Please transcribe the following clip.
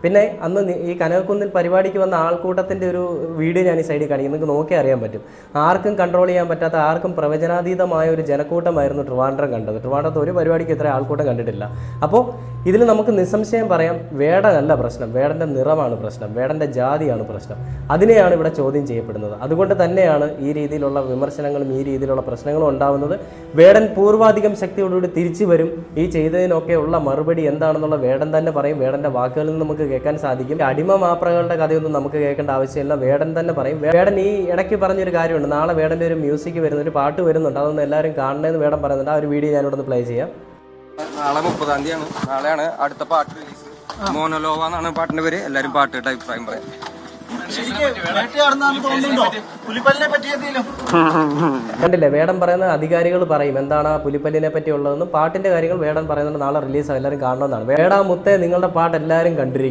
പിന്നെ അന്ന് ഈ കനകക്കുന്നിൽ പരിപാടിക്ക് വന്ന ആൾക്കൂട്ടത്തിൻ്റെ ഒരു വീഡിയോ ഞാൻ ഈ സൈഡിൽ കാണിക്കും, നിങ്ങൾക്ക് നോക്കി അറിയാൻ പറ്റും. ആർക്കും കൺട്രോൾ ചെയ്യാൻ പറ്റാത്ത, ആർക്കും പ്രവചനാതീതമായ ഒരു ജനക്കൂട്ടമായിരുന്നു ട്രിവാൻഡ്രം കണ്ടത്. ട്രിവാൻഡ്രത്ത് ഒരു പരിപാടിക്ക് ഇത്ര ആൾക്കൂട്ടം കണ്ടിട്ടില്ല. അപ്പോൾ ഇതിൽ നമുക്ക് നിസ്സംശയം പറയാം, വേടനല്ല പ്രശ്നം, വേടൻ്റെ നിറമാണ് പ്രശ്നം, വേടൻ്റെ ജാതിയാണ് പ്രശ്നം. അതിനെയാണ് ഇവിടെ ചോദ്യം ചെയ്യപ്പെടുന്നത്. അതുകൊണ്ട് തന്നെയാണ് ഈ രീതിയിലുള്ള വിമർശനങ്ങളും ഈ രീതിയിലുള്ള പ്രശ്നങ്ങളും ഉണ്ടാകുന്നത്. വേടൻ പൂർവാധികം ശക്തിയോടുകൂടി തിരിച്ചു വരും. ഈ ചെയ്തതിനൊക്കെ ഉള്ള മറുപടി എന്താണെന്നുള്ള വേടൻ തന്നെ പറയും. വേടൻ്റെ വാക്കുകളിൽ നിന്ന് നമുക്ക് കേൾക്കാൻ സാധിക്കും. അടിമ മാപ്രകളുടെ കഥയൊന്നും നമുക്ക് കേൾക്കേണ്ട ആവശ്യമില്ല, വേടൻ തന്നെ പറയും. വേടൻ ഈ ഇടയ്ക്ക് പറഞ്ഞൊരു കാര്യമുണ്ട്, നാളെ വേടൻ്റെ ഒരു മ്യൂസിക് വരുന്ന ഒരു പാട്ട് വരുന്നുണ്ട്, അതൊന്ന് എല്ലാവരും കാണണമെന്ന് വേടൻ പറയുന്നുണ്ട്. ആ ഒരു വീഡിയോ ഞാനിവിടെ ഒന്ന് പ്ലേ ചെയ്യാം. നാളെ 30-ാം തീയതിയാണ്, നാളെയാണ് അടുത്ത പാട്ട് റിലീസ്. മോനോലോവ എന്നാണ് പാട്ടിന്റെ പേര്. എല്ലാവരും പാട്ട് അഭിപ്രായം പറയാം. കണ്ടില്ലേ, വേടൻ പറയുന്ന അധികാരികൾ പറയും എന്താണ് ആ പുലിപ്പല്ലിനെ പറ്റി ഉള്ളതെന്നും പാട്ടിന്റെ കാര്യങ്ങൾ വേടൻ പറയുന്നുണ്ട്. നാളെ റിലീസാണ്, എല്ലാവരും കാണണമെന്നാണ്. വേടാ മുത്തേ, നിങ്ങളുടെ പാട്ട് എല്ലാവരും കണ്ടിരിക്കും.